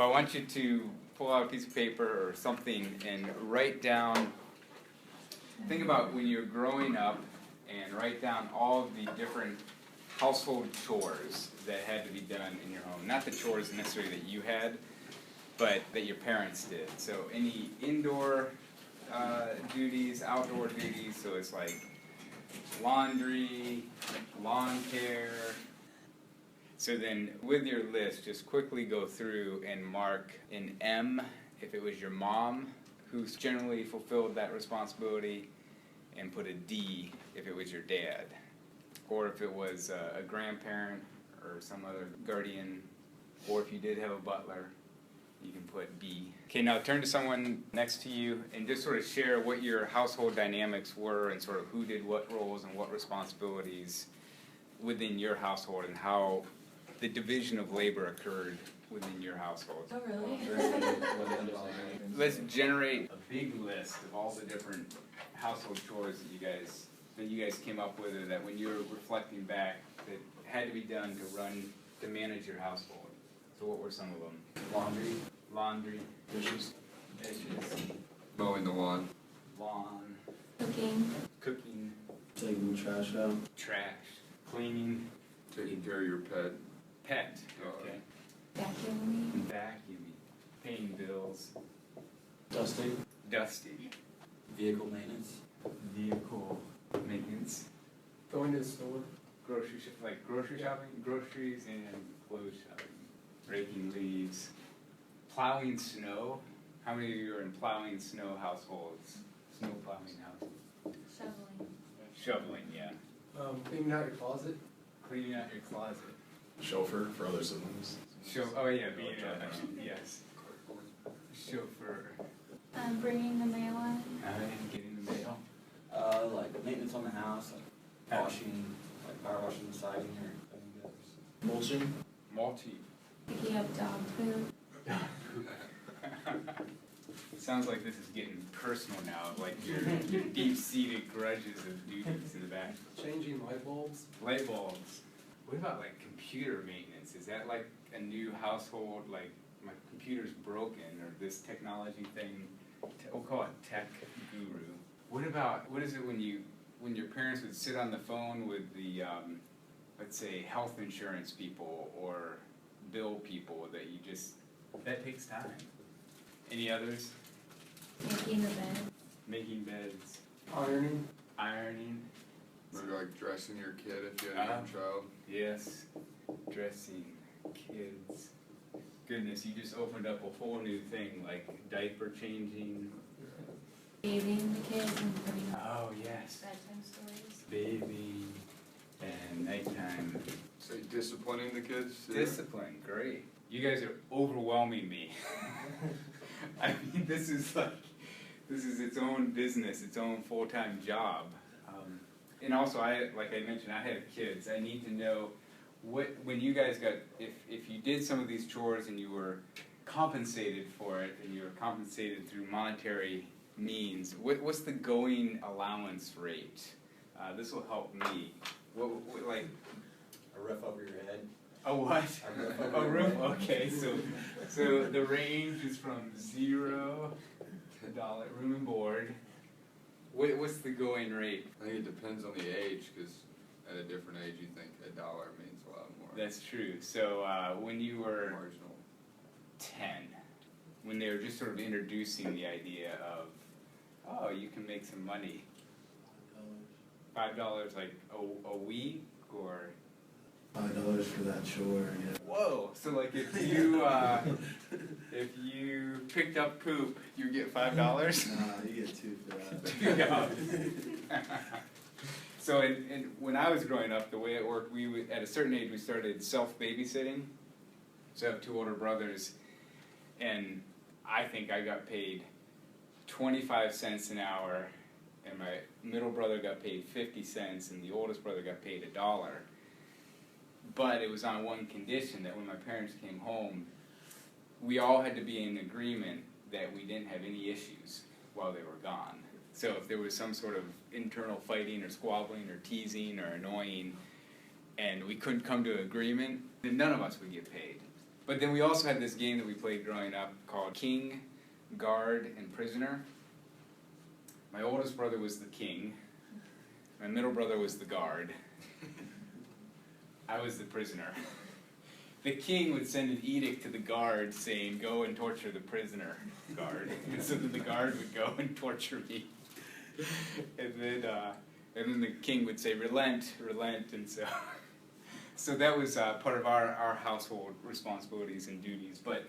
Well, I want you to pull out a piece of paper or something and write down, think about when you're growing up and write down all of the different household chores that had to be done in your home. Not the chores necessarily that you had, but that your parents did. So any indoor duties, outdoor duties, so it's like laundry, lawn care. So then with your list, just quickly go through and mark an M if it was your mom who's generally fulfilled that responsibility, and put a D if it was your dad. Or if it was a grandparent or some other guardian, or if you did have a butler, you can put B. Okay, now turn to someone next to you and just sort of share what your household dynamics were and sort of who did what roles and what responsibilities within your household and how the division of labor occurred within your household. Oh, really? Let's generate a big list of all the different household chores that you guys came up with, or that when you're reflecting back that had to be done to manage your household. So what were some of them? Laundry. Dishes. Mowing the lawn. Cooking. Taking the trash out. Cleaning. Taking care of your pet. Okay. Vacuuming. Paying bills. Dusting. Vehicle maintenance. Vehicle maintenance. Going to the store. Grocery shopping, groceries and clothes shopping. Raking leaves. Plowing snow. How many of you are in plowing snow households? Snow plowing households. Shoveling, yeah. Cleaning out your closet. Cleaning out your closet. Chauffeur for other siblings. Yes. Chauffeur. Bringing the mail in. Getting the mail. Like maintenance on the house, like washing, like power washing the siding or Mulching. Mulching. Picking up dog food. Sounds like this is getting personal now, like your deep-seated grudges of duties in the back. Changing light bulbs. Light bulbs. What about like computer maintenance? Is that like a new household, like my computer's broken, or this technology thing? We'll call it tech guru. What is it when your parents would sit on the phone with the, let's say, health insurance people or bill people that takes time. Any others? Making the bed. Making beds. Ironing. Maybe like dressing your kid if you had a young child. Yes, dressing kids. Goodness, you just opened up a whole new thing, like diaper changing. Bathing the kids and putting up Oh, yes. bedtime stories. Bathing and nighttime. So disciplining the kids too? Discipline, great. You guys are overwhelming me. I mean, this is its own business, its own full-time job. And also, like I mentioned, I have kids. I need to know when you guys if you did some of these chores and you were compensated for it, and you were compensated through monetary means, what's the going allowance rate? This will help me. What a roof over your head. a what? A roof. Okay, so the range is from $0 room and board. What's the going rate? I think it depends on the age, because at a different age you think $1 means a lot more. That's true. So when you were Marginal. 10, when they were just sort of introducing the idea of, oh, you can make some money. $5 like a week, or $5 for that chore. Yeah. whoa! So like if you picked up poop, you get $5. Nah, you get $2 for that. So when I was growing up, the way it worked, at a certain age we started self-babysitting. So I have 2 older brothers, and I think I got paid 25 cents an hour, and my middle brother got paid 50 cents, and the oldest brother got paid $1. But it was on one condition, that when my parents came home, we all had to be in agreement that we didn't have any issues while they were gone. So if there was some sort of internal fighting or squabbling or teasing or annoying, and we couldn't come to an agreement, then none of us would get paid. But then we also had this game that we played growing up called King, Guard, and Prisoner. My oldest brother was the king. My middle brother was the guard. I was the prisoner. The king would send an edict to the guard saying, go and torture the prisoner, guard. And so then the guard would go and torture me. And then the king would say, relent, relent, and so that was part of our household responsibilities and duties. But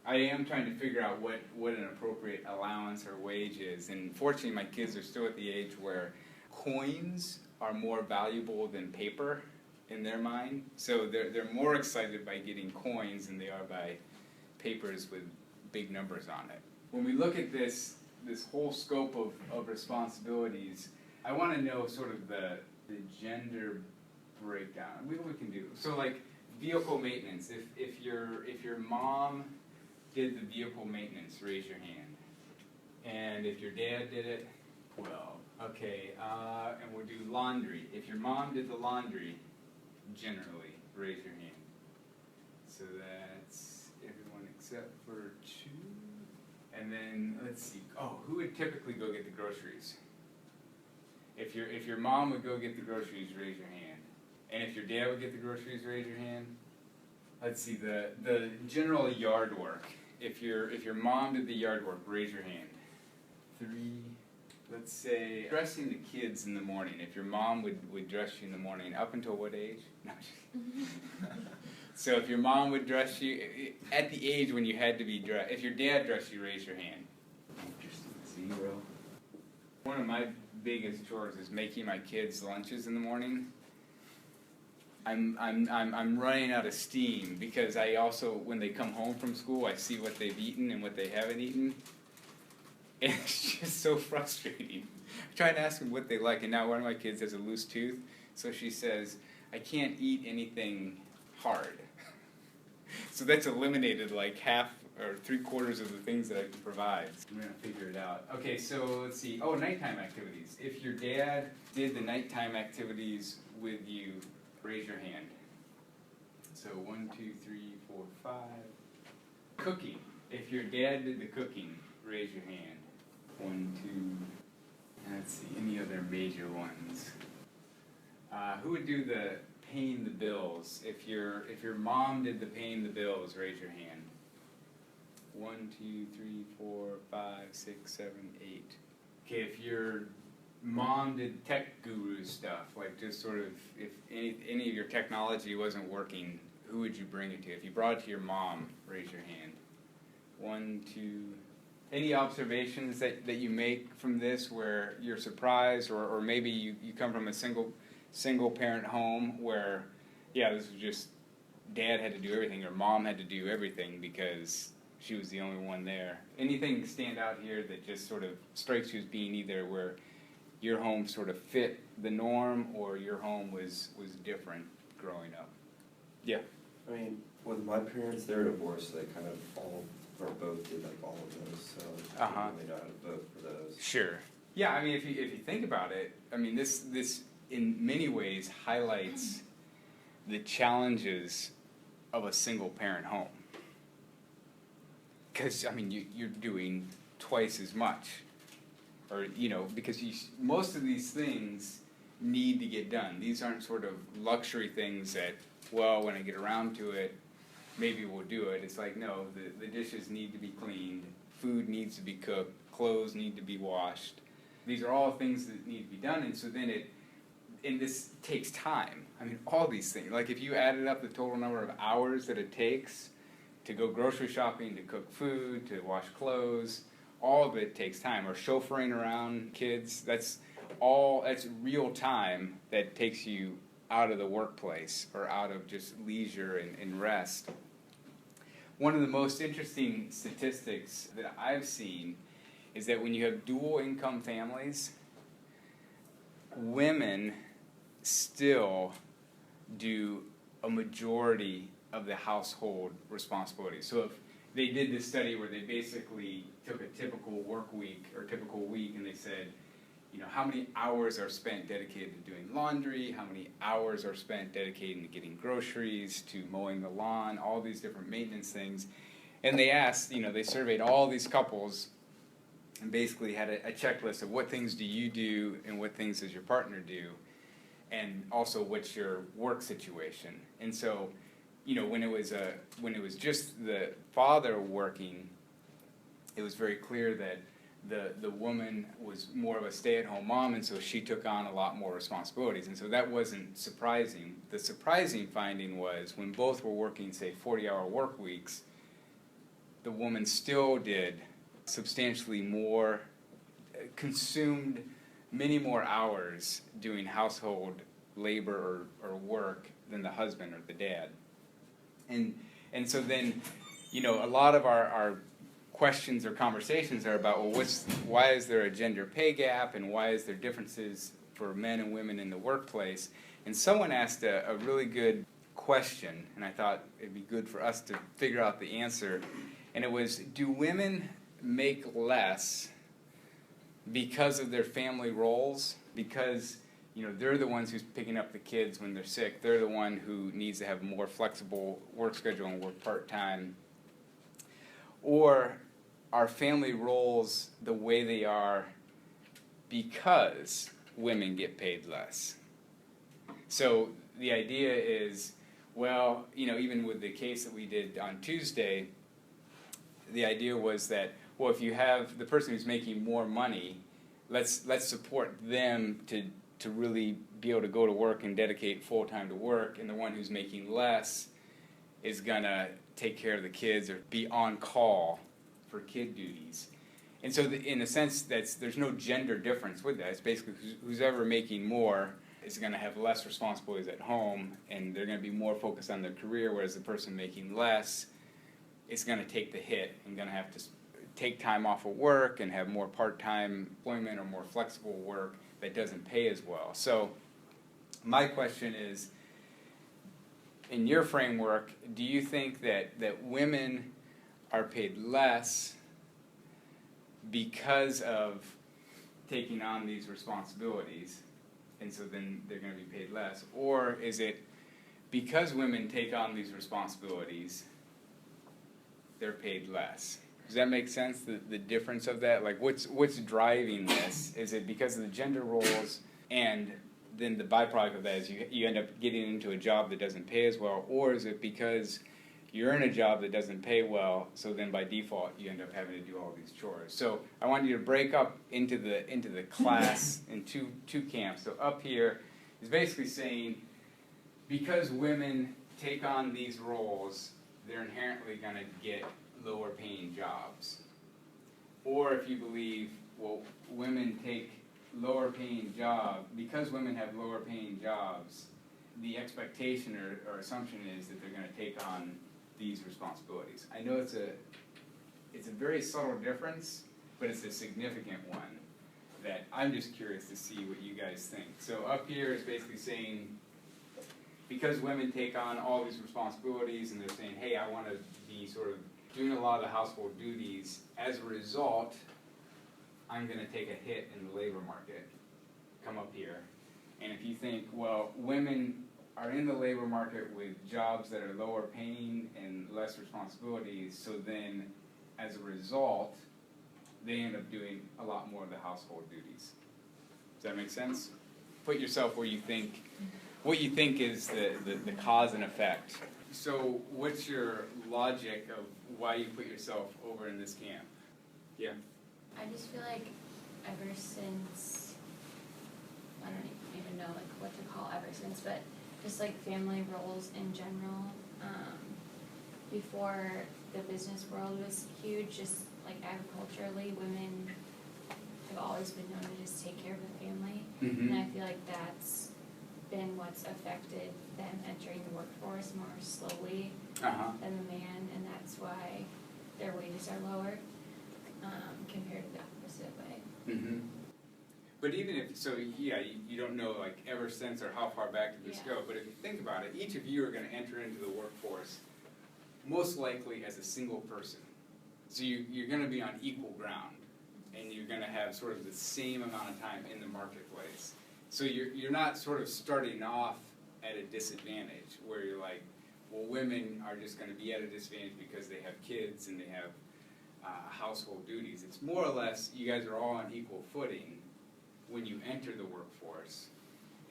I am trying to figure out what an appropriate allowance or wage is. And fortunately, my kids are still at the age where coins are more valuable than paper in their mind. So they're more excited by getting coins than they are by papers with big numbers on it. When we look at this whole scope of responsibilities, I want to know sort of the gender breakdown. What we can do. So like vehicle maintenance. If your mom did the vehicle maintenance, raise your hand. And if your dad did it, well, okay. And we'll do laundry. If your mom did the laundry, generally, raise your hand. So that's everyone except for 2. And then let's see. Oh, who would typically go get the groceries? If your mom would go get the groceries, raise your hand. And if your dad would get the groceries, raise your hand. Let's see, the general yard work. If your mom did the yard work, raise your hand. 3. Let's say dressing the kids in the morning. If your mom would dress you in the morning, up until what age? No. So if your mom would dress you at the age when you had to be dressed, if your dad dressed you, raise your hand. Interesting. 0. One of my biggest chores is making my kids lunches in the morning. I'm running out of steam because I also, when they come home from school, I see what they've eaten and what they haven't eaten. And it's just so frustrating. I try and ask them what they like, and now one of my kids has a loose tooth, so she says, I can't eat anything hard. So that's eliminated like half or 3/4 of the things that I can provide. I'm going to figure it out. Okay, so let's see. Oh, nighttime activities. If your dad did the nighttime activities with you, raise your hand. So 1, 2, 3, 4, 5. Cooking. If your dad did the cooking, raise your hand. 1, 2. Let's see, any other major ones? Who would do the paying the bills? If your mom did the paying the bills, raise your hand. 1, 2, 3, 4, 5, 6, 7, 8. Okay, if your mom did tech guru stuff, like just sort of if any of your technology wasn't working, who would you bring it to? If you brought it to your mom, raise your hand. 1, 2. Any observations that you make from this where you're surprised, or maybe you come from a single parent home where, yeah, this was just dad had to do everything or mom had to do everything because she was the only one there. Anything stand out here that just sort of strikes you as being either where your home sort of fit the norm or your home was different growing up? Yeah. I mean, with my parents, they're divorced, so they kind of all, or both did like all of those, so I don't really know how to vote for those. Sure. Yeah, I mean, if you think about it, I mean, this in many ways highlights the challenges of a single parent home. Because, I mean, you're doing twice as much. Or, because most of these things need to get done. These aren't sort of luxury things that, well, when I get around to it, maybe we'll do it. It's like, no, the dishes need to be cleaned, food needs to be cooked, clothes need to be washed. These are all things that need to be done, and so then and this takes time. I mean, all these things. Like, if you added up the total number of hours that it takes to go grocery shopping, to cook food, to wash clothes, all of it takes time. Or chauffeuring around kids, that's real time that takes you out of the workplace or out of just leisure and rest. One of the most interesting statistics that I've seen is that when you have dual income families, women still do a majority of the household responsibilities. So if they did this study where they basically took a typical work week or typical week and they said, how many hours are spent dedicated to doing laundry, how many hours are spent dedicated to getting groceries, to mowing the lawn, all these different maintenance things. And they asked, they surveyed all these couples and basically had a checklist of what things do you do and what things does your partner do, and also what's your work situation. And so, when it was just the father working, it was very clear that the woman was more of a stay-at-home mom, and so she took on a lot more responsibilities, and so that wasn't surprising. The surprising finding was when both were working, say, 40-hour work weeks, the woman still did substantially more, consumed many more hours doing household labor or work than the husband or the dad. And so then, a lot of our questions or conversations are about, well, why is there a gender pay gap, and why is there differences for men and women in the workplace? And someone asked a really good question, and I thought it'd be good for us to figure out the answer. And it was, do women make less because of their family roles? Because they're the ones who's picking up the kids when they're sick. They're the one who needs to have a more flexible work schedule and work part-time. Or are family roles the way they are because women get paid less? So the idea is, well, even with the case that we did on Tuesday, the idea was that, well, if you have the person who's making more money, let's support them to really be able to go to work and dedicate full time to work, and the one who's making less is gonna take care of the kids or be on call for kid duties. And so in a sense, there's no gender difference with that. It's basically who's ever making more is going to have less responsibilities at home, and they're going to be more focused on their career, whereas the person making less is going to take the hit and going to have to take time off of work and have more part-time employment or more flexible work that doesn't pay as well. So my question is, in your framework, do you think that women are paid less because of taking on these responsibilities, and so then they're going to be paid less? Or is it because women take on these responsibilities, they're paid less? Does that make sense, the difference of that? Like, what's driving this? Is it because of the gender roles, and then the byproduct of that is you end up getting into a job that doesn't pay as well? Or is it because you're in a job that doesn't pay well, so then by default you end up having to do all these chores? So I want you to break up into the class in two camps. So up here is basically saying, because women take on these roles, they're inherently going to get lower paying jobs. Or if you believe, well, women take lower paying jobs, because women have lower paying jobs, the expectation or assumption is that they're going to take on these responsibilities. I know it's a very subtle difference, but it's a significant one that I'm just curious to see what you guys think. So up here is basically saying, because women take on all these responsibilities and they're saying, hey, I want to be sort of doing a lot of the household duties, as a result, I'm going to take a hit in the labor market. Come up here. And if you think, well, women are in the labor market with jobs that are lower paying and less responsibilities, so then as a result, they end up doing a lot more of the household duties. Does that make sense? Put yourself where you think, what you think is the cause and effect. So what's your logic of why you put yourself over in this camp? Yeah? I just feel like ever since, I don't even know like what to call ever since, but just like family roles in general, before the business world was huge, just like agriculturally, women have always been known to just take care of the family. Mm-hmm. And I feel like that's been what's affected them entering the workforce more slowly than the man, and that's why their wages are lower compared to the opposite way. Mm-hmm. But even if, so yeah, you don't know like ever since or how far back did this go, but if you think about it, each of you are going to enter into the workforce most likely as a single person. So you're going to be on equal ground. and you're gonna have sort of the same amount of time in the marketplace. So you're not sort of starting off at a disadvantage, where you're like, well, women are just gonna be at a disadvantage because they have kids and they have household duties. It's more or less, you guys are all on equal footing when you enter the workforce.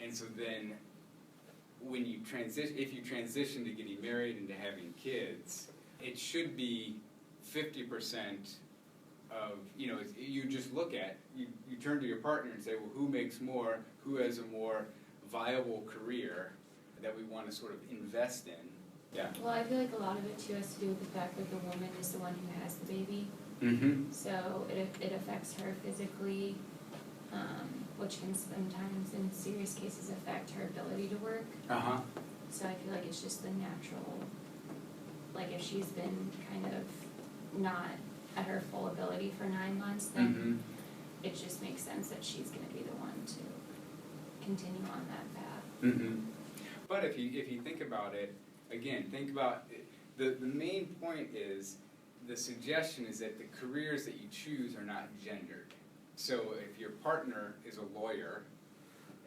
And so then, when you if you transition to getting married and to having kids, it should be 50% of, you just look at, you turn to your partner and say, well, who makes more, who has a more viable career that we want to sort of invest in. Yeah. Well, I feel like a lot of it too has to do with the fact that the woman is the one who has the baby. Mm-hmm. So it affects her physically, which can sometimes in serious cases affect her ability to work. Uh-huh. So I feel like it's just the natural, like if she's been kind of not at her full ability for 9 months, then it just makes sense that she's gonna be the one to continue on that path. Mm-hmm. But if you think about it, again, think about it, the main point is, the suggestion is that the careers that you choose are not gendered. So if your partner is a lawyer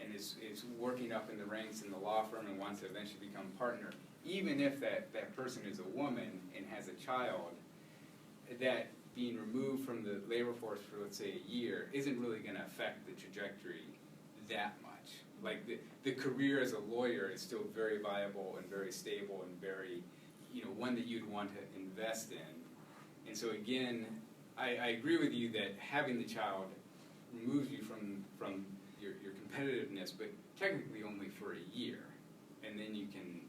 and is working up in the ranks in the law firm and wants to eventually become partner, even if that person is a woman and has a child, that being removed from the labor force for, let's say, a year isn't really going to affect the trajectory that much. Like the career as a lawyer is still very viable and very stable and very, one that you'd want to invest in. And so again, I agree with you that having the child removes you from your competitiveness, but technically only for a year, and then you can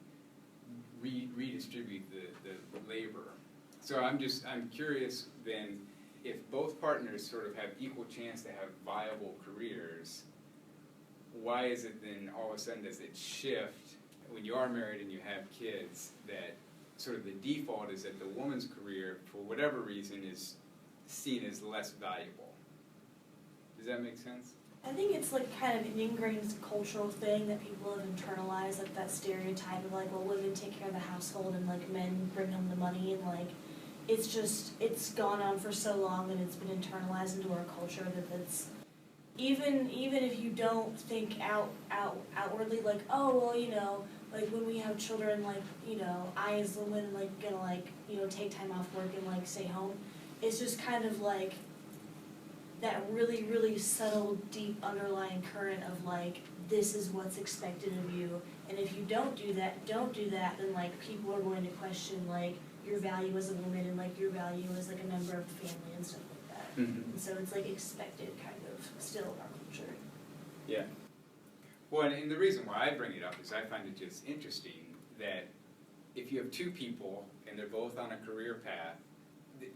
redistribute the labor. So I'm curious then, if both partners sort of have equal chance to have viable careers, why is it then all of a sudden does it shift when you are married and you have kids, that sort of the default is that the woman's career, for whatever reason, is seen as less valuable? Does that make sense? I think it's like kind of an ingrained cultural thing that people have internalized, like that stereotype of like, well, women take care of the household and like men bring home the money, and like it's gone on for so long and it's been internalized into our culture that that's even if you don't think outwardly like, oh well, like when we have children, like, I as the woman like gonna like, take time off work and like stay home. It's just kind of like that really, really subtle, deep underlying current of like, this is what's expected of you, and if you don't do that, then like people are going to question like your value as a woman and like your value as like a member of the family and stuff like that. Mm-hmm. And so it's like expected kind of still in our culture. Yeah. Well, and the reason why I bring it up is I find it just interesting that if you have two people and they're both on a career path,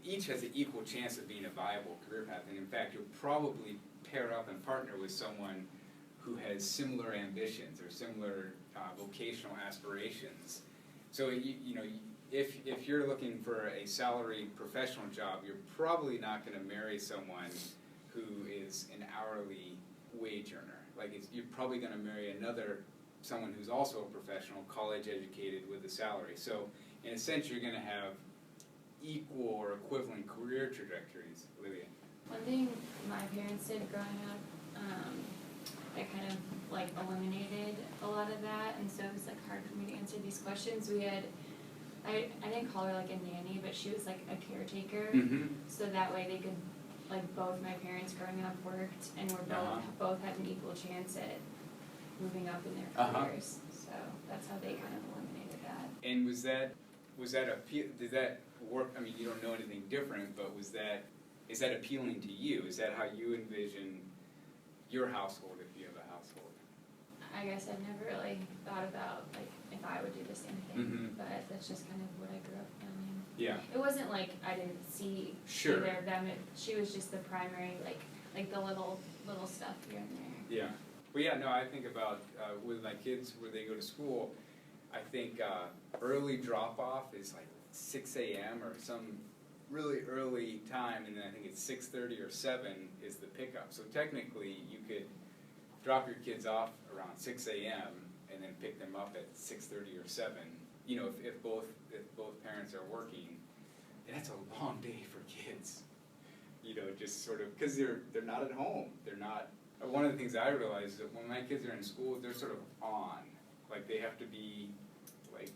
each has an equal chance of being a viable career path. And in fact, you'll probably pair up and partner with someone who has similar ambitions or similar vocational aspirations. So, if you're looking for a salaried professional job, you're probably not going to marry someone who is an hourly wage earner. Like, you're probably going to marry someone who's also a professional, college educated with a salary. So, in a sense, you're going to have equal or equivalent career trajectories. Olivia? One thing my parents did growing up, that kind of like eliminated a lot of that, and so it was like hard for me to answer these questions. We had, I didn't call her like a nanny, but she was like a caretaker, so that way they could, like both my parents growing up worked and were both had an equal chance at moving up in their careers. So that's how they kind of eliminated that. And did that work? I mean, you don't know anything different, but is that appealing to you? Is that how you envision your household if you have a household? I guess I've never really thought about like if I would do the same thing, but that's just kind of what I grew up feeling. Yeah. It wasn't like I didn't see either of them. She was just the primary, like the little stuff here and there. Yeah. Well, yeah, no, I think about with my kids where they go to school, I think early drop-off is like 6 a.m. or some really early time, and then I think it's 6:30 or 7 is the pickup. So technically, you could drop your kids off around 6 a.m. and then pick them up at 6:30 or 7. If both parents are working, and that's a long day for kids. you know, just sort of, because they're not at home, they're not, one of the things I realize is that when my kids are in school, they're sort of on, like they have to be like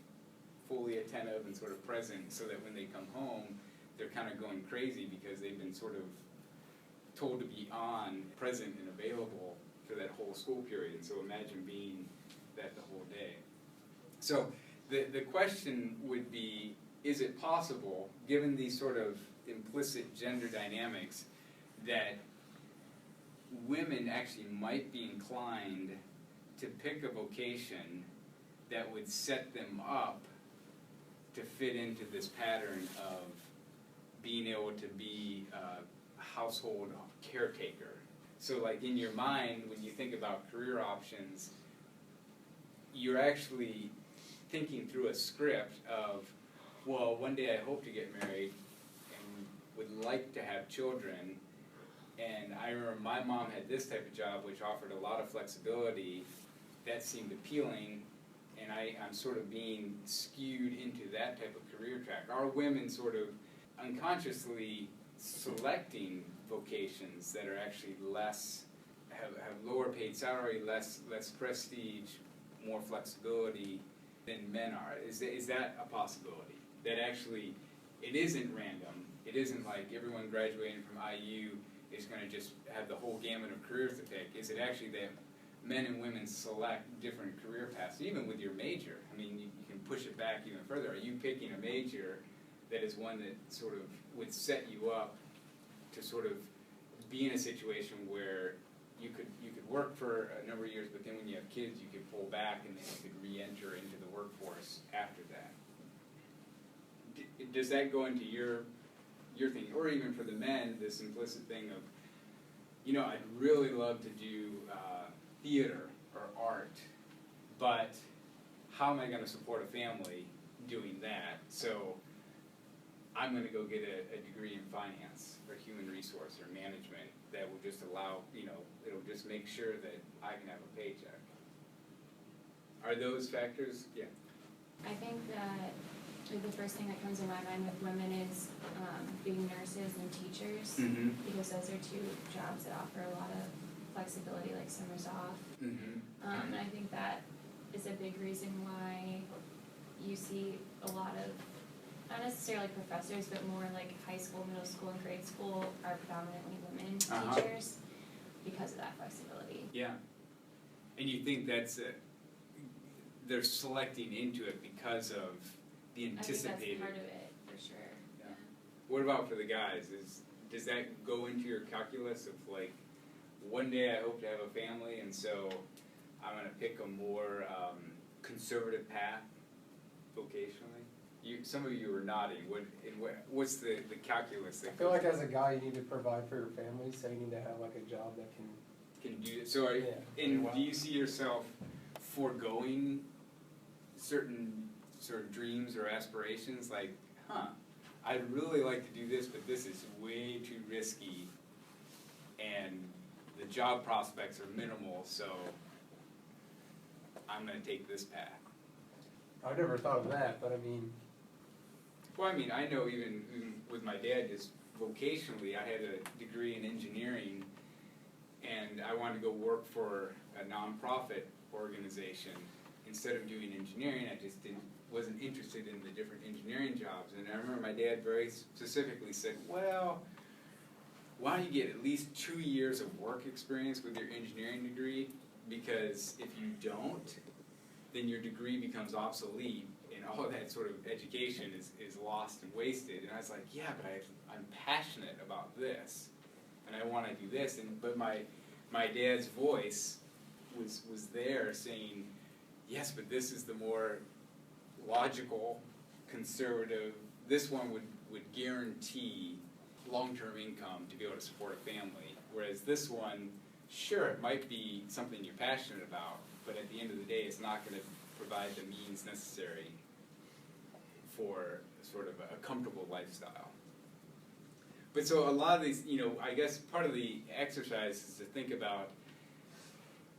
fully attentive and sort of present so that when they come home, they're kind of going crazy because they've been sort of told to be on, present and available for that whole school period. And so imagine being that the whole day. So the question would be, is it possible, given these sort of implicit gender dynamics, that women actually might be inclined to pick a vocation that would set them up to fit into this pattern of being able to be a household caretaker? So like in your mind, when you think about career options, you're actually thinking through a script of, well, one day I hope to get married and would like to have children. And I remember my mom had this type of job which offered a lot of flexibility. That seemed appealing, and I'm sort of being skewed into that type of career track. Are women sort of unconsciously selecting vocations that are actually less, have lower paid salary, less prestige, more flexibility than men are? Is that a possibility? That actually it isn't random. It isn't like everyone graduating from IU is going to just have the whole gamut of careers to pick. Is it actually that men and women select different career paths, even with your major? I mean, you can push it back even further. Are you picking a major that is one that sort of would set you up to sort of be in a situation where you could work for a number of years, but then when you have kids, you could pull back and then you could re-enter into the workforce after that? Does that go into your thinking? Or even for the men, this implicit thing of, you know, I'd really love to do theater or art, but how am I going to support a family doing that? So I'm going to go get a degree in finance or human resource or management that will just allow, you know, it'll just make sure that I can have a paycheck. Are those factors? Yeah. I think that the first thing that comes to my mind with women is being nurses and teachers, because those are two jobs that offer a lot of flexibility, like summers off. And I think that is a big reason why you see a lot of, not necessarily professors, but more like high school, middle school, and grade school are predominantly women teachers because of that flexibility. Yeah. And you think that's they're selecting into it because of the anticipated. I think that's part of it, for sure. Yeah. What about for the guys? Does that go into your calculus of like, one day I hope to have a family, and so I'm going to pick a more conservative path vocationally? Some of you are nodding. What's the calculus? I feel like as a guy, you need to provide for your family, so you need to have like a job that can do it. So, do you see yourself foregoing certain sort of dreams or aspirations? Like, I'd really like to do this, but this is way too risky, and the job prospects are minimal, so I'm going to take this path. I never thought of that, but I mean. Well, I mean, I know even with my dad, just vocationally, I had a degree in engineering, and I wanted to go work for a nonprofit organization. Instead of doing engineering, I just wasn't interested in the different engineering jobs. And I remember my dad very specifically said, well, why don't you get at least 2 years of work experience with your engineering degree? Because if you don't, then your degree becomes obsolete, and all that sort of education is lost and wasted. And I was like, yeah, but I'm passionate about this, and I want to do this. But my dad's voice was there saying, yes, but this is the more logical, conservative, this one would guarantee long-term income to be able to support a family, whereas this one, sure, it might be something you're passionate about, but at the end of the day, it's not going to provide the means necessary for sort of a comfortable lifestyle. But so a lot of these, I guess part of the exercise is to think about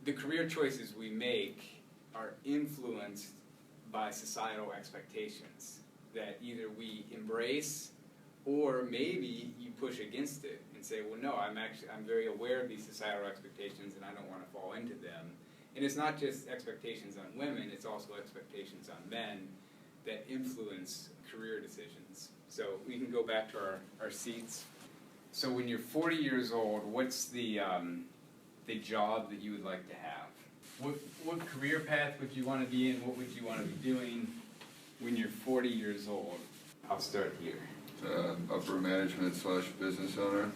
the career choices we make are influenced by societal expectations that either we embrace or maybe you put push against it and say, well, no, I'm very aware of these societal expectations and I don't want to fall into them. And it's not just expectations on women, it's also expectations on men that influence career decisions. So we can go back to our seats. So when you're 40 years old, what's the job that you would like to have? What career path would you want to be in? What would you want to be doing when you're 40 years old? I'll start here. Upper management / business owner.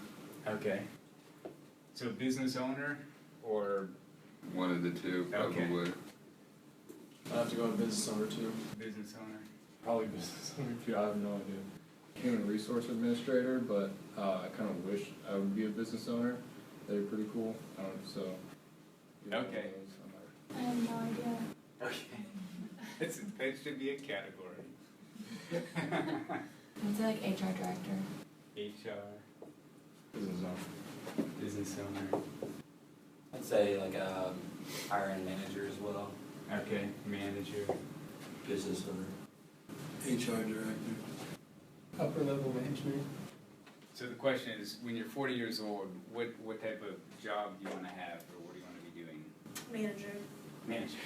Okay. So business owner or? One of the two, probably. Okay. I have to go to business owner too. Business owner. Probably business owner too, I have no idea. Human resource administrator, but I kind of wish I would be a business owner. They're pretty cool, so. Okay. I have no idea. Okay. That should be a category. I'd say like HR director. HR. Business owner. Business owner. I'd say like a hiring manager as well. Okay, manager. Business owner. HR director. Upper level management. So the question is, when you're 40 years old, what type of job do you want to have, or what do you want to be doing? Manager. Manager.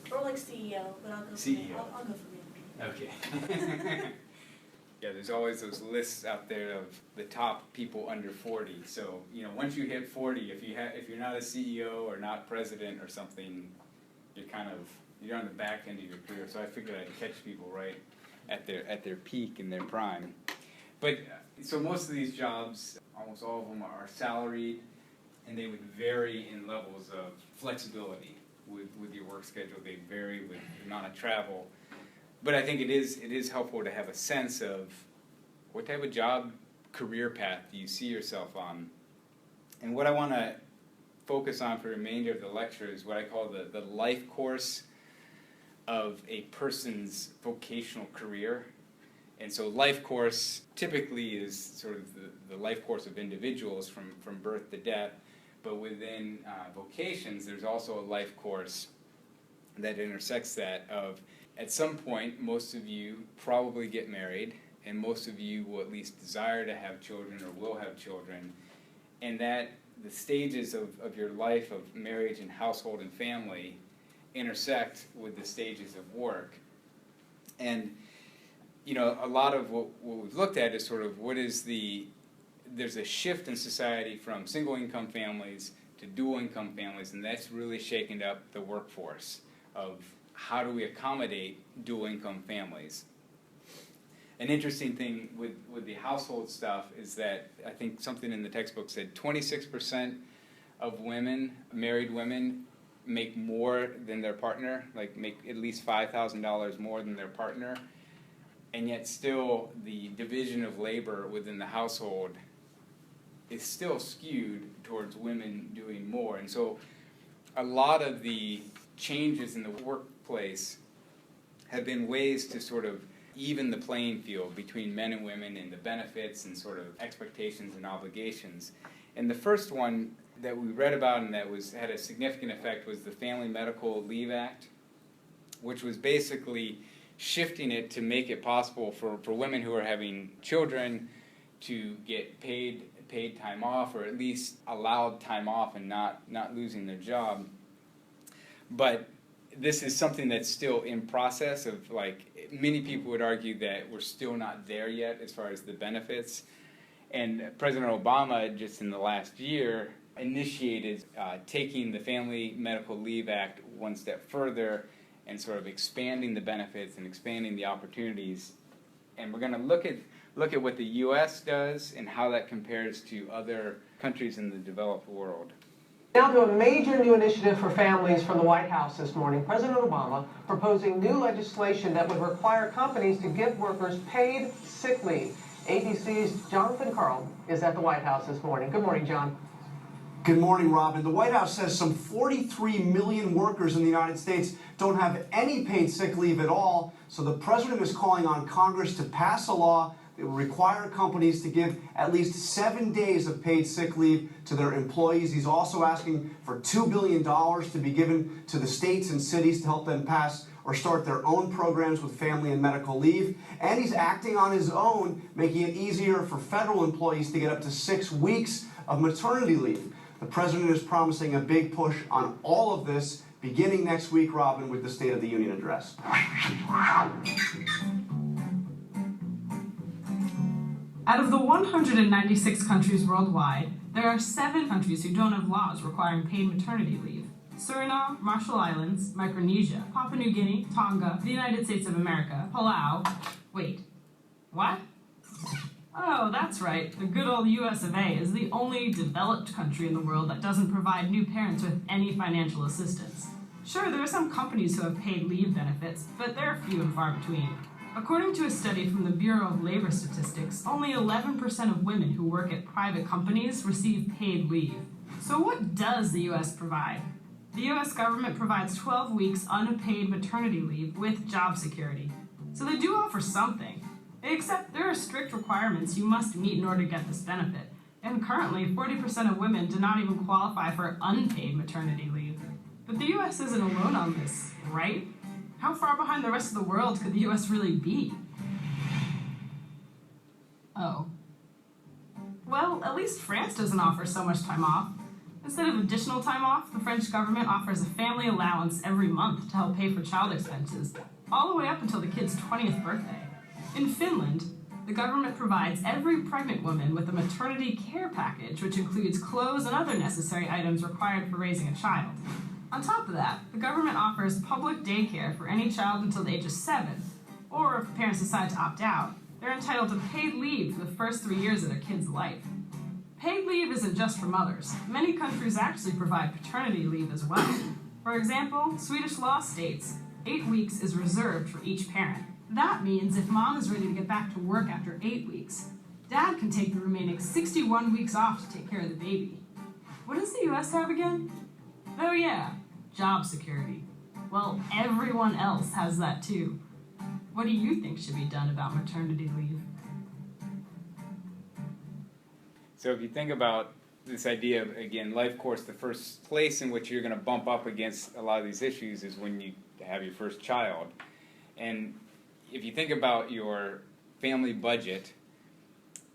Or like CEO, but I'll go CEO. I'll go for manager. Okay. Yeah, there's always those lists out there of the top people under 40. So, once you hit 40, if you're not a CEO or not president or something, you're on the back end of your career. So I figured I'd catch people right at their peak and their prime. But so most of these jobs, almost all of them are salaried, and they would vary in levels of flexibility with your work schedule. They vary with the amount of travel. But I think it is helpful to have a sense of what type of job career path do you see yourself on. And what I want to focus on for the remainder of the lecture is what I call the life course of a person's vocational career. And so life course typically is sort of the life course of individuals from birth to death. But within vocations, there's also a life course that intersects that of, at some point, most of you probably get married, and most of you will at least desire to have children or will have children, and that the stages of your life of marriage and household and family intersect with the stages of work. And, a lot of what we've looked at is sort of there's a shift in society from single income families to dual income families, and that's really shaken up the workforce of how do we accommodate dual income families. An interesting thing with the household stuff is that I think something in the textbook said 26% of married women, make more than their partner, like make at least $5,000 more than their partner, and yet still the division of labor within the household is still skewed towards women doing more. And so a lot of the changes in the workplace have been ways to sort of even the playing field between men and women and the benefits and sort of expectations and obligations. And the first one that we read about and that had a significant effect was the Family Medical Leave Act, which was basically shifting it to make it possible for women who are having children to get paid time off, or at least allowed time off and not losing their job. But this is something that's still in process of, many people would argue that we're still not there yet as far as the benefits. And President Obama, just in the last year, initiated taking the Family Medical Leave Act one step further and sort of expanding the benefits and expanding the opportunities. And we're going to look at what the U.S. does and how that compares to other countries in the developed world. Now to a major new initiative for families from the White House this morning. President Obama proposing new legislation that would require companies to give workers paid sick leave. ABC's Jonathan Karl is at the White House this morning. Good morning, John. Good morning, Robin. The White House says some 43 million workers in the United States don't have any paid sick leave at all, so the president is calling on Congress to pass a law that will require companies to give at least 7 days of paid sick leave to their employees. He's also asking for $2 billion to be given to the states and cities to help them pass or start their own programs with family and medical leave. And he's acting on his own, making it easier for federal employees to get up to 6 weeks of maternity leave. The president is promising a big push on all of this beginning next week, Robin, with the State of the Union address. Out of the 196 countries worldwide, there are 7 countries who don't have laws requiring paid maternity leave. Suriname, Marshall Islands, Micronesia, Papua New Guinea, Tonga, the United States of America, Palau. Wait, what? Oh, that's right. The good old US of A is the only developed country in the world that doesn't provide new parents with any financial assistance. Sure, there are some companies who have paid leave benefits, but they're few and far between. According to a study from the Bureau of Labor Statistics, only 11% of women who work at private companies receive paid leave. So what does the US provide? The US government provides 12 weeks unpaid maternity leave with job security. So they do offer something. Except there are strict requirements you must meet in order to get this benefit. And currently, 40% of women do not even qualify for unpaid maternity leave. But the US isn't alone on this, right? How far behind the rest of the world could the US really be? Oh. Well, at least France doesn't offer so much time off. Instead of additional time off, the French government offers a family allowance every month to help pay for child expenses, all the way up until the kid's 20th birthday. In Finland, the government provides every pregnant woman with a maternity care package, which includes clothes and other necessary items required for raising a child. On top of that, the government offers public daycare for any child until the age of 7, or if parents decide to opt out, they're entitled to paid leave for the first 3 years of their kid's life. Paid leave isn't just for mothers. Many countries actually provide paternity leave as well. For example, Swedish law states 8 weeks is reserved for each parent. That means if mom is ready to get back to work after 8 weeks, dad can take the remaining 61 weeks off to take care of the baby. What does the US have again? Oh yeah, job security. Well, everyone else has that too. What do you think should be done about maternity leave? So if you think about this idea of, again, life course, the first place in which you're going to bump up against a lot of these issues is when you have your first child. And if you think about your family budget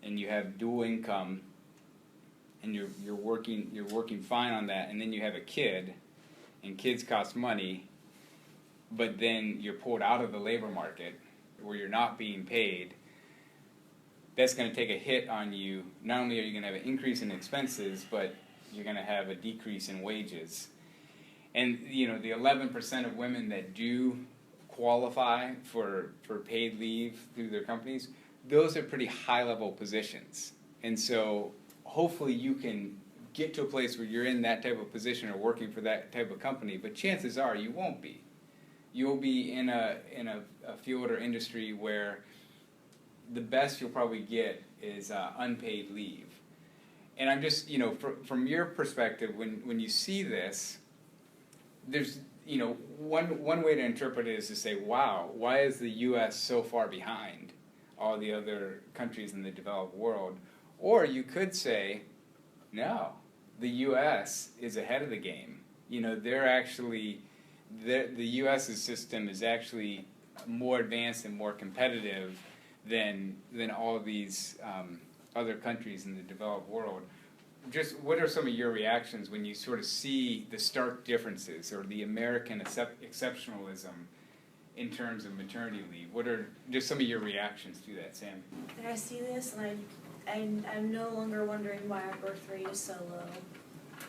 and you have dual income and you're working fine on that, and then you have a kid, and kids cost money, but then you're pulled out of the labor market where you're not being paid, that's going to take a hit on you. Not only are you going to have an increase in expenses, but you're going to have a decrease in wages. And the 11% of women that do qualify for paid leave through their companies, those are pretty high-level positions. And so hopefully you can get to a place where you're in that type of position or working for that type of company, but chances are you won't be. You'll be in a field or industry where the best you'll probably get is unpaid leave. And I'm just, from your perspective, when you see this, there's, one way to interpret it is to say, wow, why is the U.S. so far behind all the other countries in the developed world? Or you could say, no, the U.S. is ahead of the game. They're actually, the U.S.'s system is actually more advanced and more competitive than all of these other countries in the developed world. Just what are some of your reactions when you sort of see the stark differences or the American exceptionalism in terms of maternity leave? What are just some of your reactions to that, Sam? And I see this, and I'm no longer wondering why our birth rate is so low.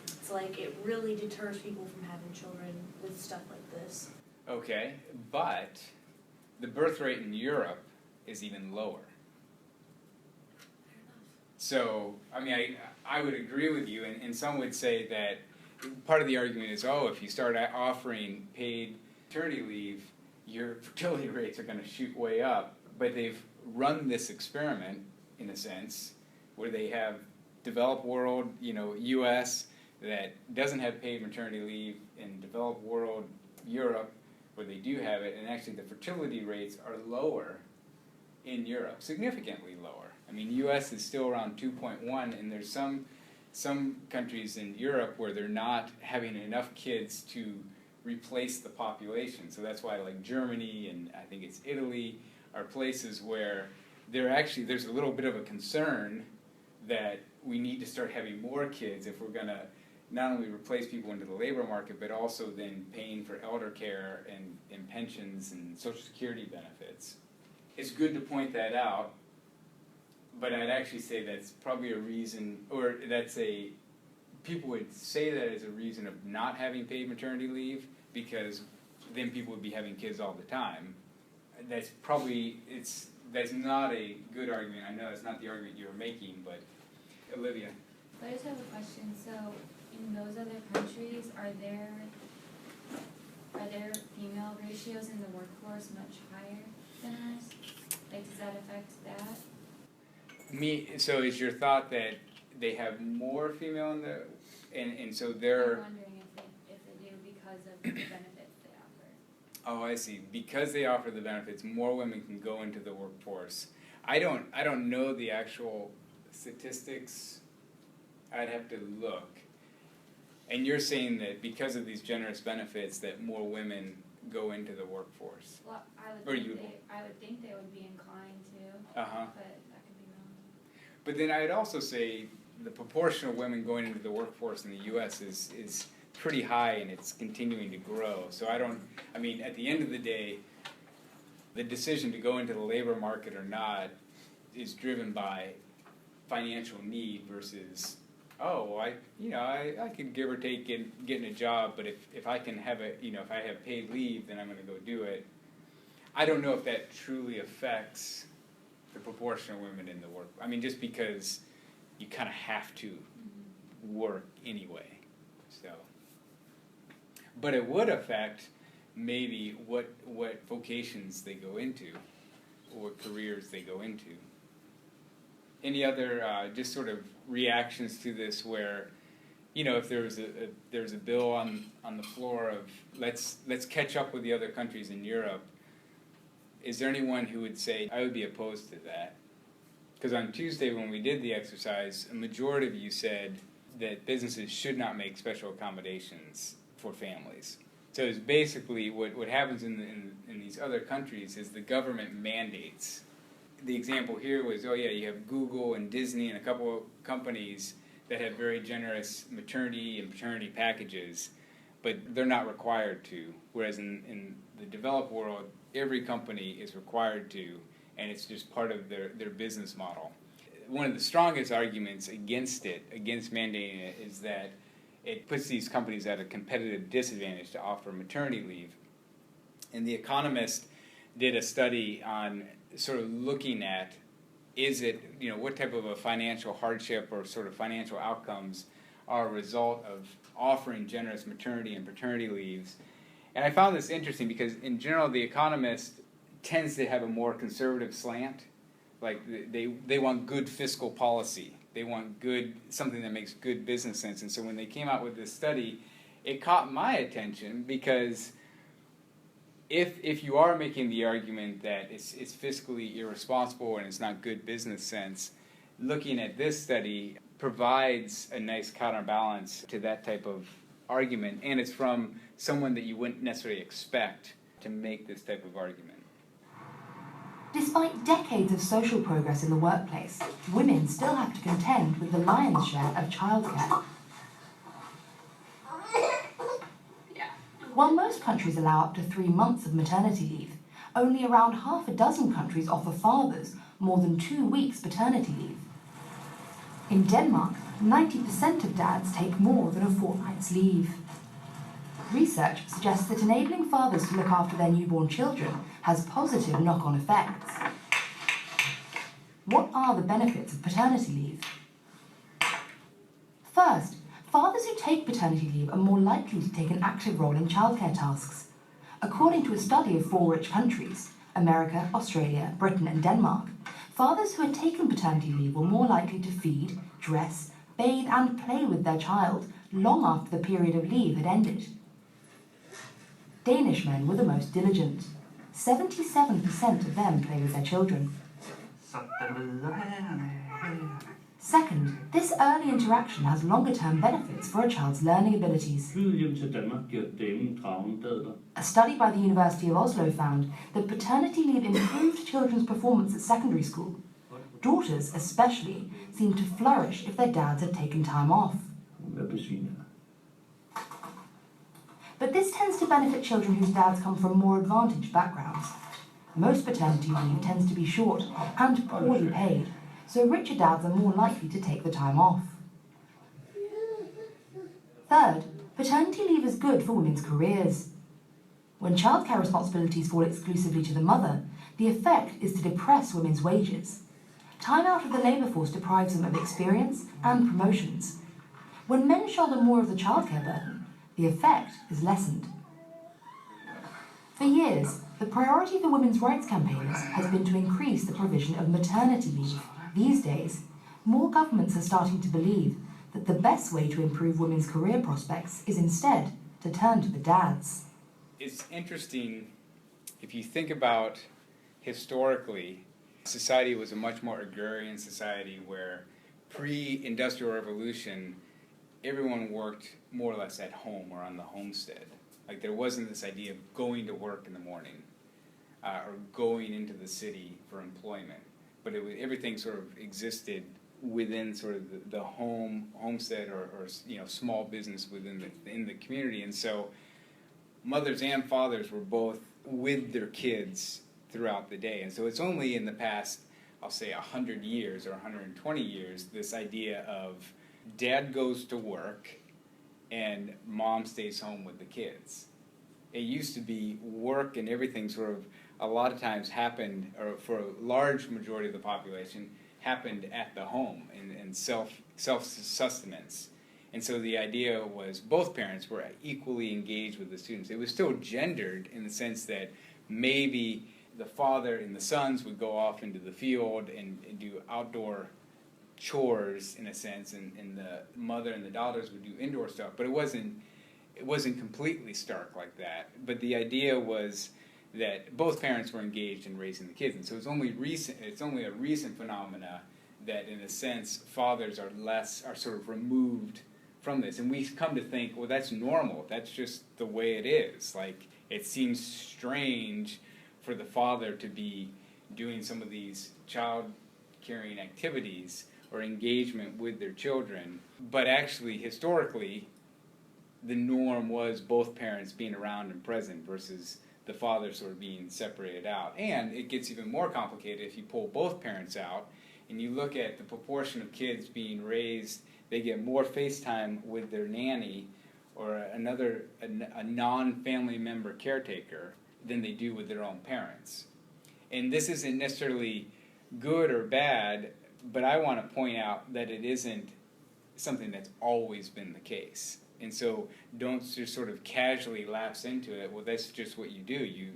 It's like it really deters people from having children with stuff like this. Okay, but the birth rate in Europe is even lower. So, I would agree with you, and some would say that part of the argument is, if you start offering paid maternity leave, your fertility rates are going to shoot way up. But they've run this experiment, in a sense, where they have developed world, U.S., that doesn't have paid maternity leave, and developed world, Europe, where they do have it, and actually the fertility rates are lower in Europe, significantly lower. U.S. is still around 2.1, and there's some countries in Europe where they're not having enough kids to replace the population. So that's why like Germany and I think it's Italy are places where there's a little bit of a concern that we need to start having more kids if we're going to not only replace people into the labor market, but also then paying for elder care and pensions and Social Security benefits. It's good to point that out, but I'd actually say that's probably a reason, or people would say that as a reason of not having paid maternity leave, because then people would be having kids all the time. That's not a good argument. I know it's not the argument you were making, but Olivia. I just have a question. So in those other countries, are there female ratios in the workforce much higher than ours? Like, does that affect that? So is your thought that they have more female in the, and so they're... I'm wondering if they do because of the benefits they offer. Oh, I see. Because they offer the benefits, more women can go into the workforce. I don't know the actual statistics. I'd have to look. And you're saying that because of these generous benefits that more women go into the workforce? Well, I would think they would be inclined to, Uh-huh. but that could be wrong. But then I'd also say the proportion of women going into the workforce in the U.S. is pretty high, and it's continuing to grow. So at the end of the day, the decision to go into the labor market or not is driven by financial need versus, I could give or take getting a job, but if I can have if I have paid leave, then I'm going to go do it. I don't know if that truly affects the proportion of women in the work. I mean, just because you kind of have to work anyway. So, but it would affect maybe what vocations they go into, or what careers they go into. Any other just sort of reactions to this where, if there's a bill on the floor of let's catch up with the other countries in Europe, is there anyone who would say, I would be opposed to that? Because on Tuesday when we did the exercise, a majority of you said that businesses should not make special accommodations for families. So it's basically what happens in these other countries is the government mandates. The example here was, you have Google and Disney and a couple of companies that have very generous maternity and paternity packages, but they're not required to. Whereas in the developed world, every company is required to, and it's just part of their business model. One of the strongest arguments against mandating it, is that it puts these companies at a competitive disadvantage to offer maternity leave. And The Economist did a study on sort of looking at, what type of a financial hardship or sort of financial outcomes are a result of offering generous maternity and paternity leaves. And I found this interesting because in general, The Economist tends to have a more conservative slant. Like they want good fiscal policy. They want something that makes good business sense. And so when they came out with this study, it caught my attention because if you are making the argument that it's fiscally irresponsible and it's not good business sense, looking at this study provides a nice counterbalance to that type of argument, and it's from someone that you wouldn't necessarily expect to make this type of argument. Despite decades of social progress in the workplace, women still have to contend with the lion's share of childcare. While most countries allow up to 3 months of maternity leave, only around half a dozen countries offer fathers more than 2 weeks paternity leave. In Denmark, 90% of dads take more than a fortnight's leave. Research suggests that enabling fathers to look after their newborn children has positive knock-on effects. What are the benefits of paternity leave? First, fathers who take paternity leave are more likely to take an active role in childcare tasks. According to a study of 4 rich countries, America, Australia, Britain and Denmark, fathers who had taken paternity leave were more likely to feed, dress, bathe and play with their child long after the period of leave had ended. Danish men were the most diligent. 77% of them play with their children. Second, this early interaction has longer-term benefits for a child's learning abilities. A study by the University of Oslo found that paternity leave improved children's performance at secondary school. Daughters, especially, seemed to flourish if their dads had taken time off. But this tends to benefit children whose dads come from more advantaged backgrounds. Most paternity leave tends to be short and poorly paid, so richer dads are more likely to take the time off. Third, paternity leave is good for women's careers. When childcare responsibilities fall exclusively to the mother, the effect is to depress women's wages. Time out of the labour force deprives them of experience and promotions. When men shoulder more of the childcare burden, the effect is lessened. For years, the priority for women's rights campaigners has been to increase the provision of maternity leave. These days, more governments are starting to believe that the best way to improve women's career prospects is instead to turn to the dads. It's interesting, if you think about historically, society was a much more agrarian society where pre-industrial revolution, everyone worked more or less at home or on the homestead. Like there wasn't this idea of going to work in the morning or going into the city for employment. But everything sort of existed within sort of the homestead or small business in the community. And so mothers and fathers were both with their kids throughout the day. And so it's only in the past, I'll say 100 years or 120 years, this idea of dad goes to work and mom stays home with the kids. It used to be work and everything sort of a lot of times happened, or for a large majority of the population, happened at the home and self-sustenance. And so the idea was both parents were equally engaged with the students. It was still gendered in the sense that maybe the father and the sons would go off into the field and do outdoor chores in a sense, and the mother and the daughters would do indoor stuff. But it wasn't completely stark like that. But the idea was that both parents were engaged in raising the kids, and so it's only a recent phenomena that, in a sense, fathers are sort of removed from this, and we've come to think, well, that's normal. That's just the way it is. Like it seems strange for the father to be doing some of these child-caring activities or engagement with their children, but actually, historically, the norm was both parents being around and present versus the father sort of being separated out. And it gets even more complicated if you pull both parents out and you look at the proportion of kids being raised, they get more face time with their nanny or a non-family member caretaker than they do with their own parents. And this isn't necessarily good or bad, but I want to point out that it isn't something that's always been the case. And so don't just sort of casually lapse into it. Well, that's just what you do. You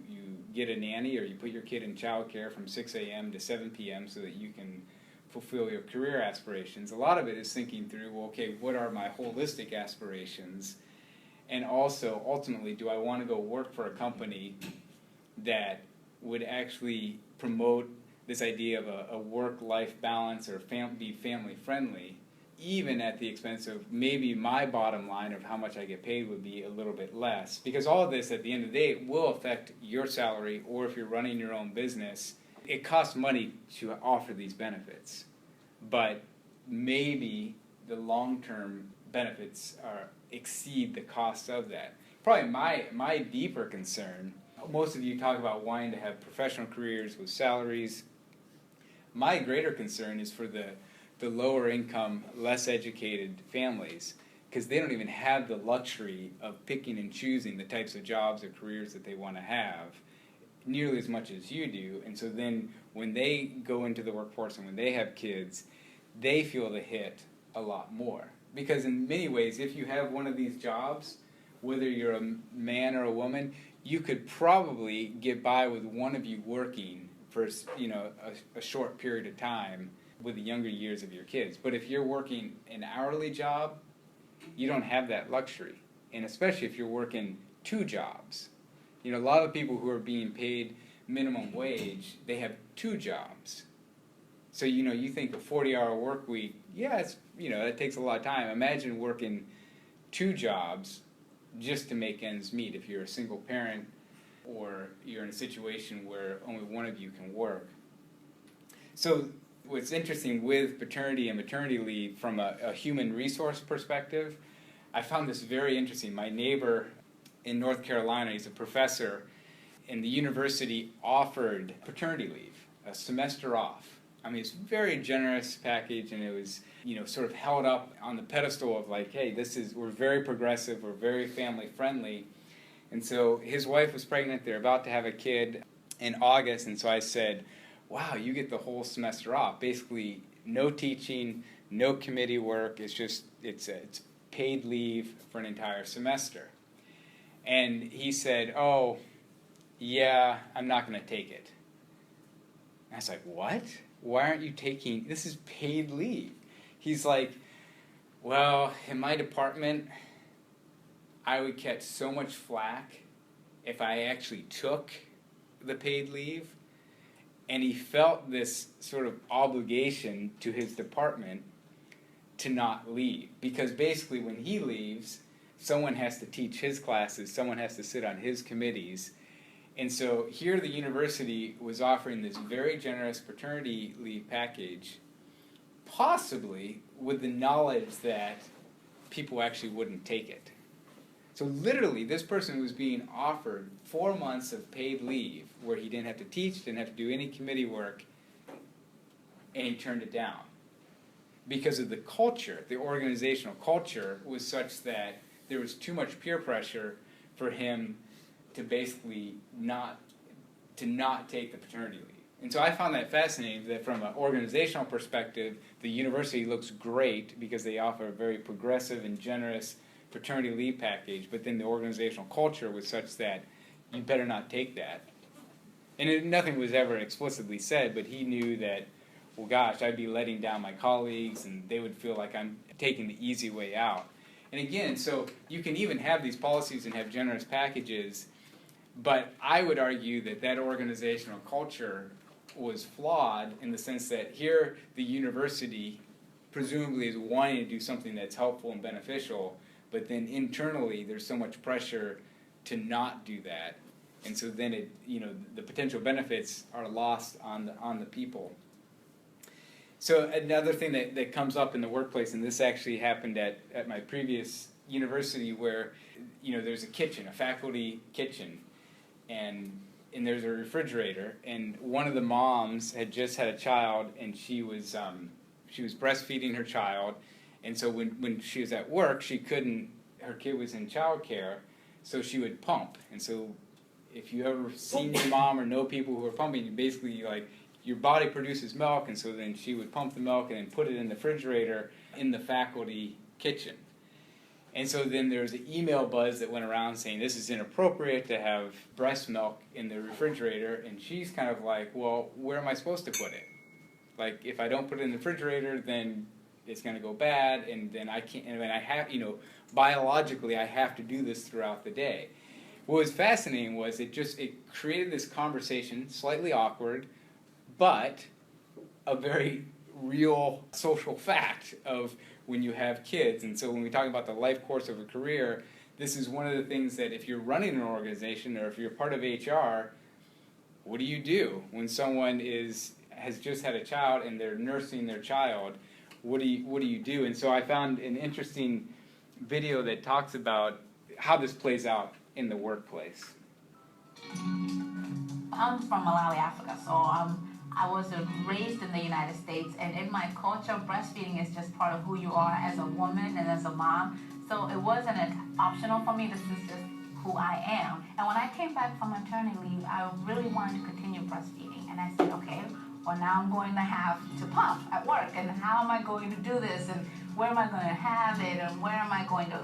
get a nanny or you put your kid in childcare from 6 a.m. to 7 p.m. so that you can fulfill your career aspirations. A lot of it is thinking through, well, okay, what are my holistic aspirations? And also, ultimately, do I want to go work for a company that would actually promote this idea of a work-life balance or be family-friendly, even at the expense of maybe my bottom line of how much I get paid would be a little bit less. Because all of this, at the end of the day, will affect your salary, or if you're running your own business, it costs money to offer these benefits. But maybe the long-term benefits exceed the cost of that. Probably my deeper concern, most of you talk about wanting to have professional careers with salaries. My greater concern is for the lower income, less educated families, because they don't even have the luxury of picking and choosing the types of jobs or careers that they want to have nearly as much as you do. And so then when they go into the workforce and when they have kids, they feel the hit a lot more. Because in many ways, if you have one of these jobs, whether you're a man or a woman, you could probably get by with one of you working for a short period of time with the younger years of your kids. But if you're working an hourly job, you don't have that luxury. And especially if you're working 2 jobs. A lot of people who are being paid minimum wage, they have 2 jobs. So, you think a 40-hour work week, yeah, it's, it takes a lot of time. Imagine working 2 jobs just to make ends meet if you're a single parent or you're in a situation where only one of you can work. So what's interesting with paternity and maternity leave from a human resource perspective, I found this very interesting. My neighbor in North Carolina, he's a professor, and the university offered paternity leave, a semester off. I mean, it's a very generous package, and it was, sort of held up on the pedestal of like, hey, we're very progressive, we're very family friendly. And so his wife was pregnant, they're about to have a kid in August, and so I said, wow, you get the whole semester off. Basically, no teaching, no committee work, it's paid leave for an entire semester. And he said, oh, yeah, I'm not going to take it. And I was like, what? Why aren't you taking, this is paid leave. He's like, well, in my department, I would catch so much flack if I actually took the paid leave. And he felt this sort of obligation to his department to not leave. Because basically when he leaves, someone has to teach his classes, someone has to sit on his committees. And so here the university was offering this very generous paternity leave package, possibly with the knowledge that people actually wouldn't take it. So literally, this person was being offered 4 months of paid leave where he didn't have to teach, didn't have to do any committee work, and he turned it down. Because of the culture, the organizational culture was such that there was too much peer pressure for him to basically not take the paternity leave. And so I found that fascinating, that from an organizational perspective, the university looks great because they offer a very progressive and generous paternity leave package, but then the organizational culture was such that you better not take that. And nothing was ever explicitly said, but he knew that, well, gosh, I'd be letting down my colleagues, and they would feel like I'm taking the easy way out. And again, so you can even have these policies and have generous packages, but I would argue that that organizational culture was flawed in the sense that here the university presumably is wanting to do something that's helpful and beneficial, but then internally there's so much pressure to not do that. And so then the potential benefits are lost on the people. So another thing that comes up in the workplace, and this actually happened at my previous university, where there's a kitchen, a faculty kitchen, and there's a refrigerator, and one of the moms had just had a child, and she was breastfeeding her child, and so when she was at work, her kid was in childcare, so she would pump. And so if you ever seen your mom or know people who are pumping, you basically your body produces milk, and so then she would pump the milk and then put it in the refrigerator in the faculty kitchen. And so then there was an email buzz that went around saying this is inappropriate to have breast milk in the refrigerator, and she's kind of like, well, where am I supposed to put it? Like, if I don't put it in the refrigerator, then it's going to go bad, and then I can't, and I have, biologically I have to do this throughout the day. What was fascinating was it created this conversation, slightly awkward, but a very real social fact of when you have kids. And so when we talk about the life course of a career, this is one of the things that if you're running an organization or if you're part of HR, what do you do when someone has just had a child and they're nursing their child? What do you do? And so I found an interesting video that talks about how this plays out in the workplace. I'm from Malawi, Africa, so I was raised in the United States, and in my culture, breastfeeding is just part of who you are as a woman and as a mom. So it wasn't optional for me. This is just who I am. And when I came back from maternity leave, I really wanted to continue breastfeeding. And I said, okay, well, now I'm going to have to pump at work. And how am I going to do this? And where am I going to have it? And where am I going to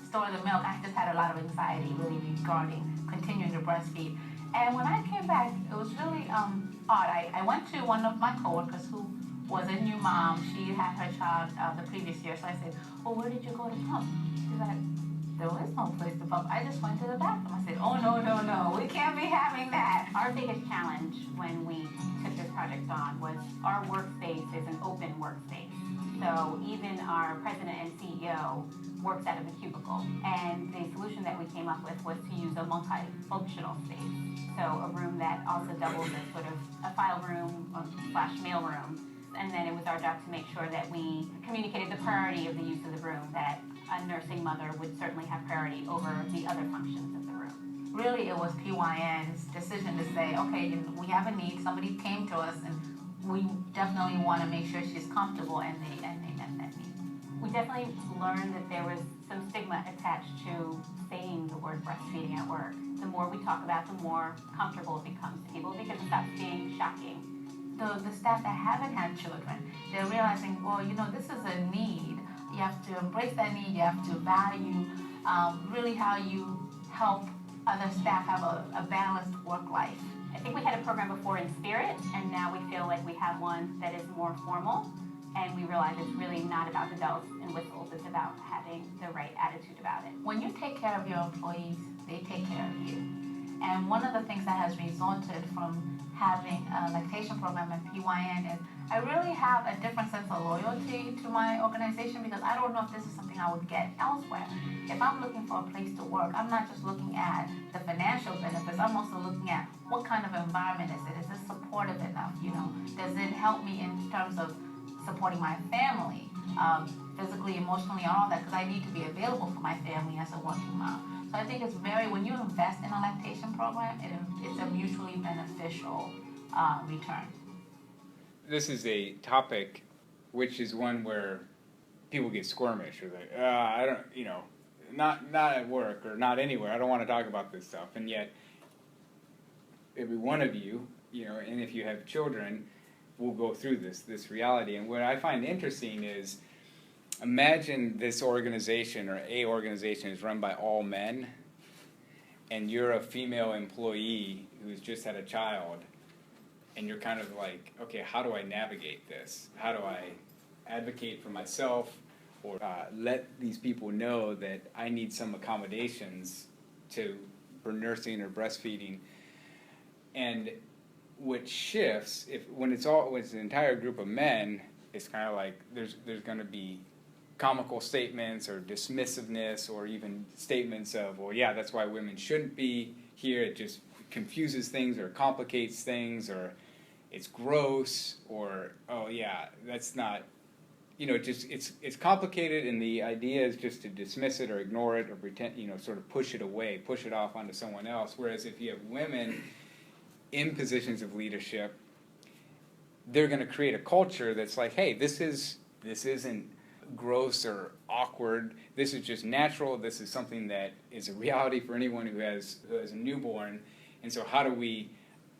store the milk? I just had a lot of anxiety really regarding continuing to breastfeed. And when I came back, it was really odd. I went to one of my coworkers who was a new mom. She had her child the previous year. So I said, well, where did you go to pump? She's like, there was no place to pump. I just went to the bathroom. I said, oh, no, we can't be having that. Our biggest challenge when we took this project on was our workspace is an open workspace. So even our president and CEO works out of a cubicle. And the solution that we came up with was to use a multifunctional space. So a room that also doubles as sort of a file room / mail room. And then it was our job to make sure that we communicated the priority of the use of the room, that a nursing mother would certainly have priority over the other functions of the room. Really, it was PYN's decision to say, okay, we have a need, somebody came to us, and we definitely want to make sure she's comfortable, and they met that need. We definitely learned that there was some stigma attached to saying the word breastfeeding at work. The more we talk about, the more comfortable it becomes to people because it stops being shocking. The staff that haven't had children, they're realizing, well, this is a need. You have to embrace that need. You have to value really how you help other staff have a balanced work life. I think we had a program before in spirit, and now we feel like we have one that is more formal, and we realize it's really not about the bells and whistles. It's about having the right attitude about it. When you take care of your employees, they take care of you. And one of the things that has resulted from having a lactation program at PYN is I really have a different sense of loyalty to my organization because I don't know if this is something I would get elsewhere. If I'm looking for a place to work, I'm not just looking at the financial benefits, I'm also looking at what kind of environment is it? Is it supportive enough? Does it help me in terms of supporting my family, physically, emotionally, and all that, because I need to be available for my family as a working mom. So I think it's when you invest in a lactation program, it's a mutually beneficial return. This is a topic which is one where people get squirmish or like, I don't, not at work or not anywhere. I don't want to talk about this stuff. And yet, every one of you, and if you have children, will go through this reality. And what I find interesting is, imagine this organization or a organization is run by all men, and you're a female employee who's just had a child, and you're kind of like, okay, how do I navigate this? How do I advocate for myself or let these people know that I need some accommodations for nursing or breastfeeding? And what shifts, when it's an entire group of men, it's kind of like there's going to be comical statements or dismissiveness or even statements of, well, yeah, that's why women shouldn't be here. It just confuses things or complicates things, or it's gross, or, oh, yeah, that's not, it's complicated, and the idea is just to dismiss it or ignore it or pretend, sort of push it away, push it off onto someone else. Whereas if you have women in positions of leadership, they're going to create a culture that's like, hey, this isn't gross or awkward. This is just natural. This is something that is a reality for anyone who has a newborn. And so how do we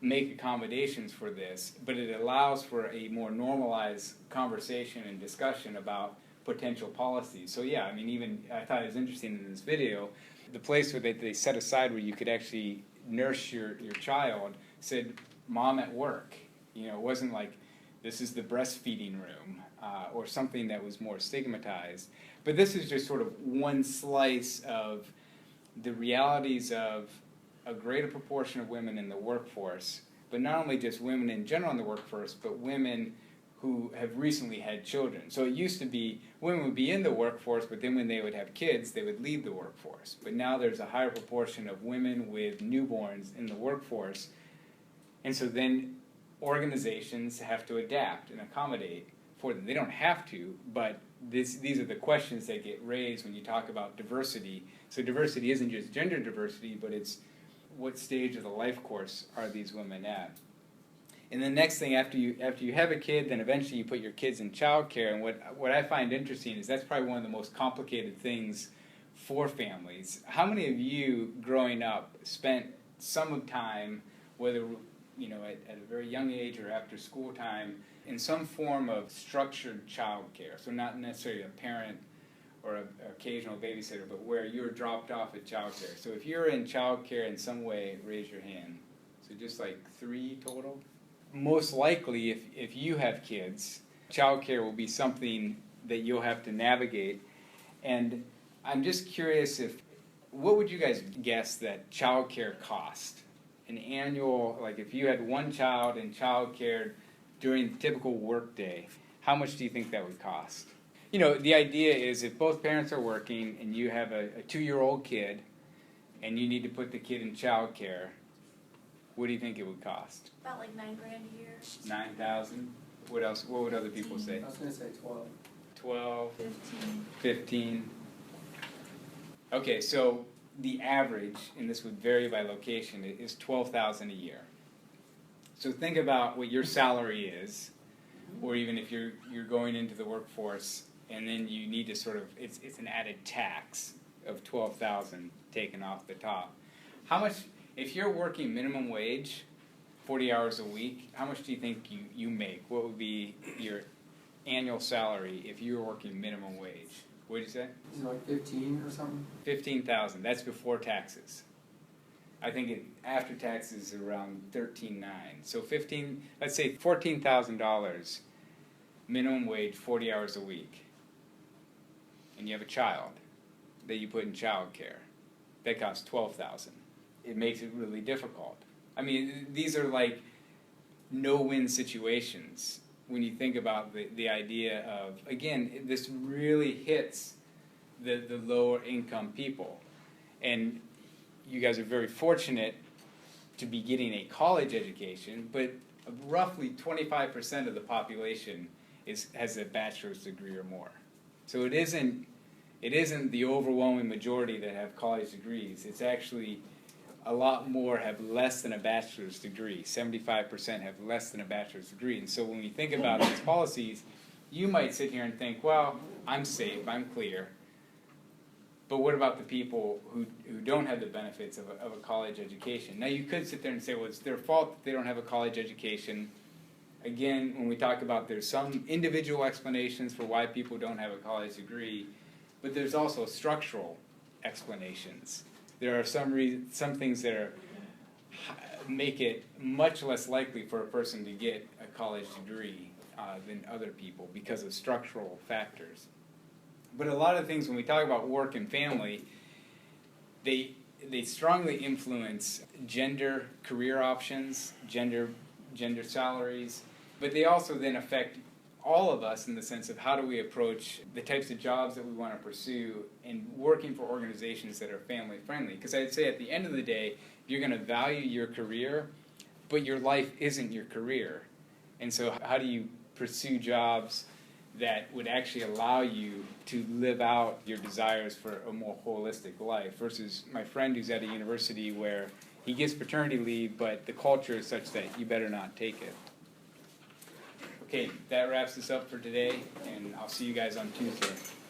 make accommodations for this? But it allows for a more normalized conversation and discussion about potential policies. So yeah, even I thought it was interesting in this video, the place where they set aside where you could actually nurse your child said mom at work. It wasn't like this is the breastfeeding room or something that was more stigmatized. But this is just sort of one slice of the realities of a greater proportion of women in the workforce, but not only just women in general in the workforce, but women who have recently had children. So it used to be women would be in the workforce, but then when they would have kids, they would leave the workforce. But now there's a higher proportion of women with newborns in the workforce. And so then organizations have to adapt and accommodate for them. They don't have to, but these are the questions that get raised when you talk about diversity. So diversity isn't just gender diversity, but it's what stage of the life course are these women at. And the next thing, after you have a kid, then eventually you put your kids in childcare. And what I find interesting is that's probably one of the most complicated things for families. How many of you growing up spent some time, whether at a very young age or after school time, in some form of structured childcare? So not necessarily a parent or an occasional babysitter, but where you're dropped off at childcare. So if you're in childcare in some way, raise your hand. So just like 3 total. Most likely, if you have kids, childcare will be something that you'll have to navigate. And I'm just curious what would you guys guess that childcare cost? An annual, like if you had one child in childcare during the typical workday, how much do you think that would cost? You know, the idea is if both parents are working and you have a 2-year-old kid and you need to put the kid in childcare, what do you think it would cost? About like $9,000 a year. 9,000? What else? What would other people say? I was gonna say 12. 12? 15? Okay, so the average, and this would vary by location, is $12,000 a year. So think about what your salary is, or even if you're going into the workforce, and then you need to sort of, it's an added tax of $12,000 taken off the top. How much, if you're working minimum wage, 40 hours a week, how much do you think you make? What would be your annual salary if you were working minimum wage? What did you say? Is it like 15 or something? 15,000. That's before taxes. I think after taxes is around 13.9. So let's say $14,000 minimum wage, 40 hours a week, and you have a child that you put in child care. That costs $12,000. It makes it really difficult. I mean, these are like no-win situations. When you think about the idea of, again, this really hits the lower income people. And you guys are very fortunate to be getting a college education, but roughly 25% of the population has a bachelor's degree or more. So it isn't the overwhelming majority that have college degrees. It's actually a lot more have less than a bachelor's degree. 75% have less than a bachelor's degree. And so when we think about these policies, you might sit here and think, well, I'm safe, I'm clear. But what about the people who don't have the benefits of a college education? Now you could sit there and say, well, it's their fault that they don't have a college education. Again, when we talk about there's some individual explanations for why people don't have a college degree, but there's also structural explanations. There are some things that make it much less likely for a person to get a college degree than other people because of structural factors. But a lot of things when we talk about work and family, they strongly influence gender career options, gender salaries, but they also then affect all of us in the sense of how do we approach the types of jobs that we want to pursue and working for organizations that are family friendly. Because I'd say at the end of the day, you're going to value your career, but your life isn't your career. And so how do you pursue jobs that would actually allow you to live out your desires for a more holistic life versus my friend who's at a university where he gets paternity leave, but the culture is such that you better not take it. Okay, that wraps us up for today, and I'll see you guys on Tuesday.